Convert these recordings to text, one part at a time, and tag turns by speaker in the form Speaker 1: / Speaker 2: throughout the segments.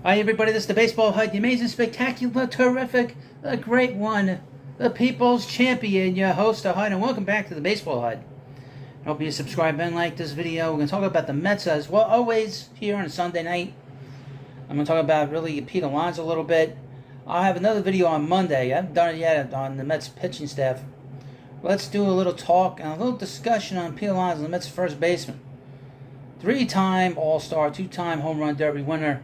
Speaker 1: Hi everybody, this is the Baseball Hut, the amazing, spectacular, terrific, the great one, the people's champion, your host, the Hut, and welcome back to the Baseball Hut. I hope you subscribe and like this video. We're going to talk about the Mets as well, always here on a Sunday night. I'm going to talk about really Pete Alonso a little bit. I'll have another video on Monday. I haven't done it yet on the Mets pitching staff. Let's do a little talk and a little discussion on Pete Alonso, the Mets first baseman. 3-time All-Star, 2-time Home Run Derby winner,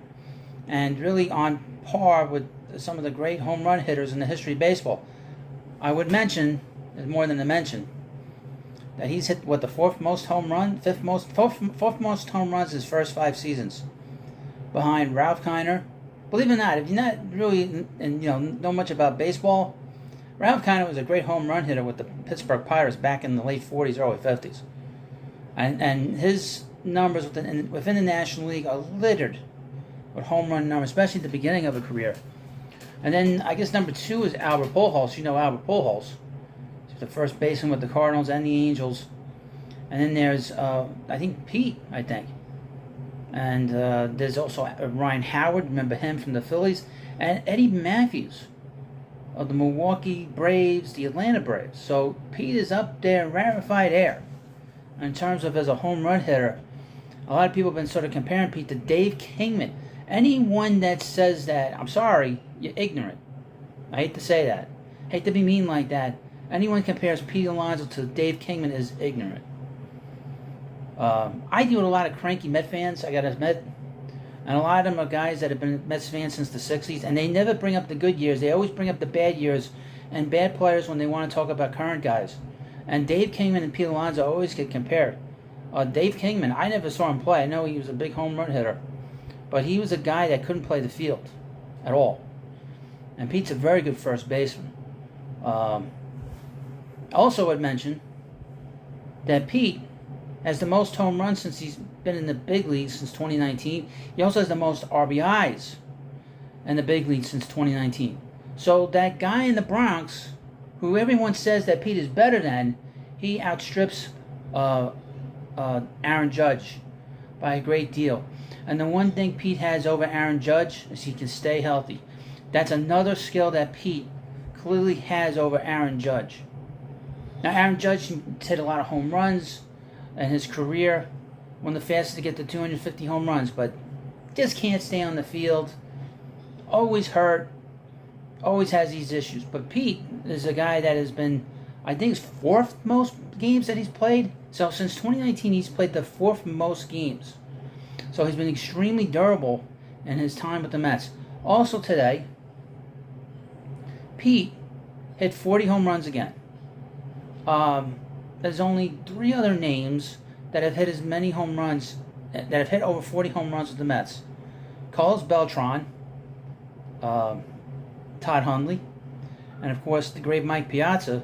Speaker 1: and really on par with some of the great home run hitters in the history of baseball. I would mention, there's more than a mention, that he's hit the fourth most home runs his first 5 seasons, behind Ralph Kiner. Believe it or not, if you're not really know much about baseball, Ralph Kiner was a great home run hitter with the Pittsburgh Pirates back in the late 40s, early 50s, and his numbers within the National League are littered with home run numbers, especially at the beginning of a career. And then I guess number 2 is Albert Pujols. You know Albert Pujols. He's the first baseman with the Cardinals and the Angels. And then there's I think Pete, and there's also Ryan Howard. Remember him from the Phillies, and Eddie Matthews of the Milwaukee Braves, the Atlanta Braves. So Pete is up there in rarefied air in terms of as a home run hitter. A lot of people have been sort of comparing Pete to Dave Kingman. Anyone that says that, I'm sorry, you're ignorant. I hate to say that. I hate to be mean like that. Anyone compares Pete Alonso to Dave Kingman is ignorant. I deal with a lot of cranky Met fans, I gotta admit. And a lot of them are guys that have been Mets fans since the 60s, and they never bring up the good years. They always bring up the bad years and bad players when they want to talk about current guys. And Dave Kingman and Pete Alonso always get compared. Dave Kingman, I never saw him play. I know he was a big home run hitter, but he was a guy that couldn't play the field at all. And Pete's a very good first baseman. Also, I'd mention that Pete has the most home runs since he's been in the big leagues since 2019. He also has the most RBIs in the big leagues since 2019. So that guy in the Bronx, who everyone says that Pete is better than, he outstrips Aaron Judge by a great deal. And the one thing Pete has over Aaron Judge is he can stay healthy. That's another skill that Pete clearly has over Aaron Judge. Now, Aaron Judge hit a lot of home runs in his career, one of the fastest to get to 250 home runs, but just can't stay on the field. Always hurt. Always has these issues. But Pete is a guy that has been, I think, 4th most games that he's played. So since 2019, he's played the 4th most games. So he's been extremely durable in his time with the Mets. Also today, Pete hit 40 home runs again. There's only 3 other names that have hit as many home runs, that have hit over 40 home runs with the Mets. Carlos Beltran, Todd Hundley, and of course the great Mike Piazza.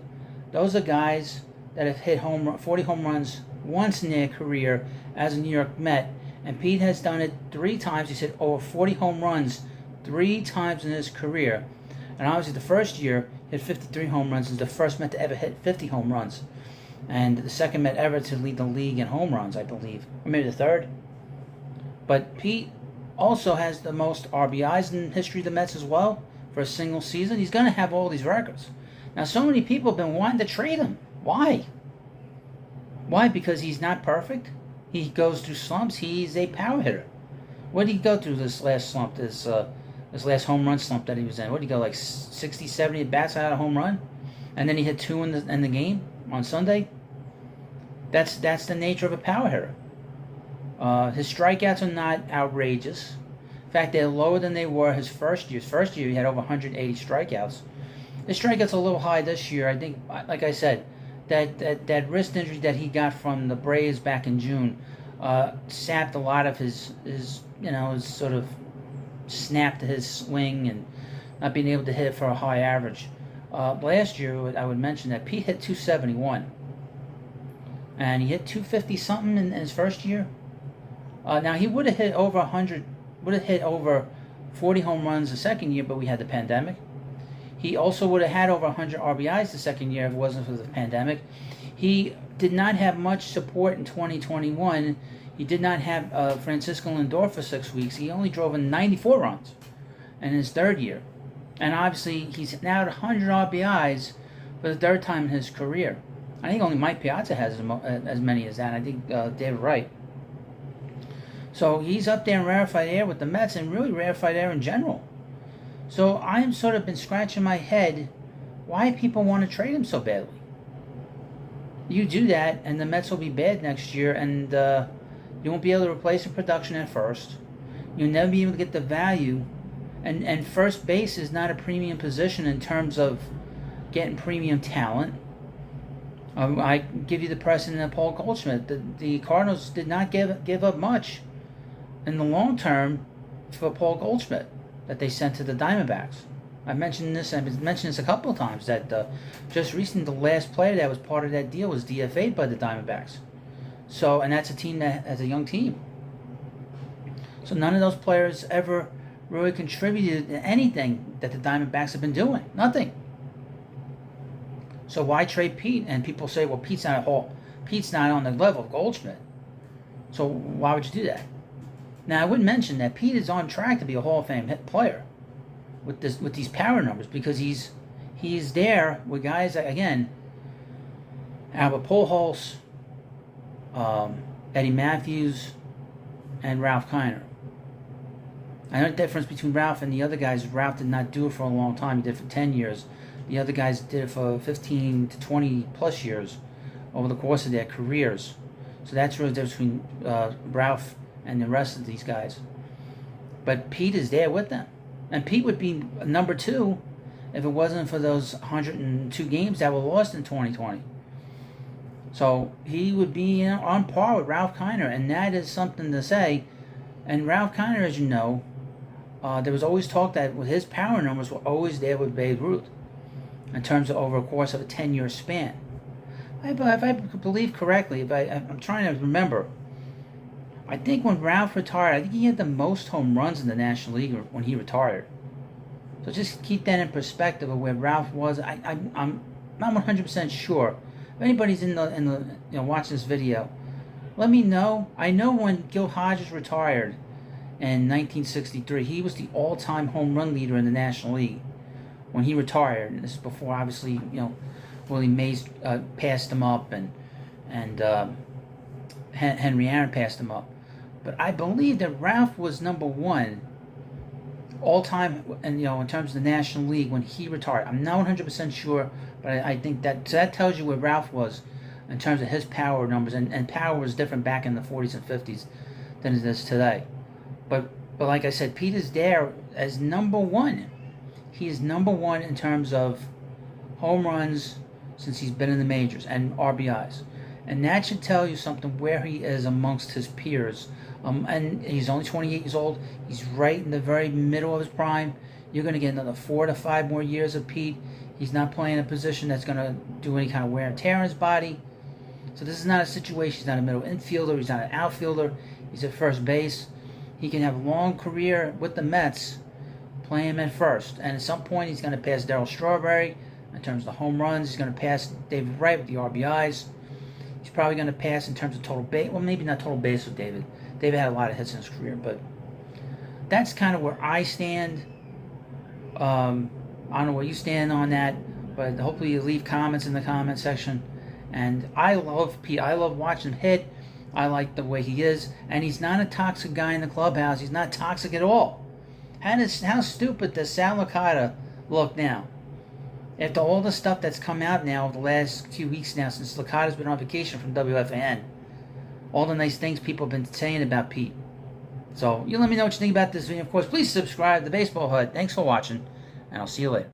Speaker 1: Those are guys that have hit 40 home runs once in their career as a New York Met. And Pete has done it 3 times. He's hit over 40 home runs 3 times in his career. And obviously the first year, he hit 53 home runs. He's the first Met to ever hit 50 home runs. And the second Met ever to lead the league in home runs, I believe. Or maybe the third. But Pete also has the most RBIs in the history of the Mets as well for a single season. He's going to have all these records. Now, so many people have been wanting to trade him. Why? Why? Because he's not perfect? He goes through slumps. He's a power hitter. What did he go through this last slump, this last home run slump that he was in? What did he go, like 60, 70 at-bats out of home run? And then he hit 2 in the game on Sunday? That's the nature of a power hitter. His strikeouts are not outrageous. In fact, they're lower than they were his first year. His first year, he had over 180 strikeouts. His strikeouts are a little high this year. I think, like I said, that wrist injury that he got from the Braves back in June sapped a lot of his sort of snap to his swing and not being able to hit for a high average. Last year, I would mention that Pete hit 271, and he hit 250 something in his first year. Now he would have hit over 100, would have hit over 40 home runs the second year, but we had the pandemic. He also would have had over 100 RBIs the second year if it wasn't for the pandemic. He did not have much support in 2021. He did not have Francisco Lindor for 6 weeks. He only drove in 94 runs in his third year. And obviously, he's now at 100 RBIs for the third time in his career. I think only Mike Piazza has as many as that. I think David Wright. So he's up there in rarefied air with the Mets, and really rarefied air in general. So I've sort of been scratching my head why people want to trade him so badly. You do that, and the Mets will be bad next year, and you won't be able to replace the production at first. You'll never be able to get the value. And first base is not a premium position in terms of getting premium talent. I give you the precedent of Paul Goldschmidt. The Cardinals did not give up much in the long term for Paul Goldschmidt that they sent to the Diamondbacks. I've mentioned this a couple of times, that just recently the last player that was part of that deal was DFA'd by the Diamondbacks. So, and that's a team that has a young team. So none of those players ever really contributed to anything that the Diamondbacks have been doing. Nothing. So why trade Pete? And people say, well, Pete's not on the level of Goldschmidt. So why would you do that? Now, I would mention that Pete is on track to be a Hall of Fame player with these power numbers, because he's there with guys like, again, Albert Pujols, Eddie Matthews, and Ralph Kiner. I know the difference between Ralph and the other guys. Ralph did not do it for a long time. He did it for 10 years. The other guys did it for 15 to 20 plus years over the course of their careers. So that's really the difference between Ralph and the rest of these guys. But Pete is there with them. And Pete would be number 2 if it wasn't for those 102 games that were lost in 2020. So he would be on par with Ralph Kiner, and that is something to say. And Ralph Kiner, as you know, there was always talk that with his power numbers were always there with Babe Ruth in terms of over a course of a 10-year span. If I believe correctly, I'm trying to remember, I think when Ralph retired, I think he had the most home runs in the National League when he retired. So just keep that in perspective of where Ralph was. I'm not 100% sure. If anybody's in the watching this video, let me know. I know when Gil Hodges retired in 1963, he was the all-time home run leader in the National League when he retired. And this is before, obviously, Willie Mays passed him up, and Henry Aaron passed him up. But I believe that Ralph was number 1 all-time, and in terms of the National League when he retired. I'm not 100% sure, but I think that tells you where Ralph was in terms of his power numbers, and power was different back in the 40s and 50s than it is today. But like I said, Pete is there as number 1. He is number 1 in terms of home runs since he's been in the majors, and RBIs. And that should tell you something where he is amongst his peers. And he's only 28 years old. He's right in the very middle of his prime. You're going to get another 4 to 5 more years of Pete. He's not playing a position that's going to do any kind of wear and tear in his body. So this is not a situation. He's not a middle infielder. He's not an outfielder. He's at first base. He can have a long career with the Mets playing him at first. And at some point, he's going to pass Darryl Strawberry in terms of the home runs. He's going to pass David Wright with the RBIs. He's probably going to pass in terms of total base. Well, maybe not total base with David. David had a lot of hits in his career, but that's kind of where I stand. I don't know where you stand on that, but hopefully you leave comments in the comment section. And I love Pete. I love watching him hit. I like the way he is, and he's not a toxic guy in the clubhouse. He's not toxic at all. How stupid does Sal Licata look now? After all the stuff that's come out now the last few weeks now, since Licata's been on vacation from WFAN, all the nice things people have been saying about Pete. So you let me know what you think about this video. Of course, please subscribe to the Baseball Hut. Thanks for watching, and I'll see you later.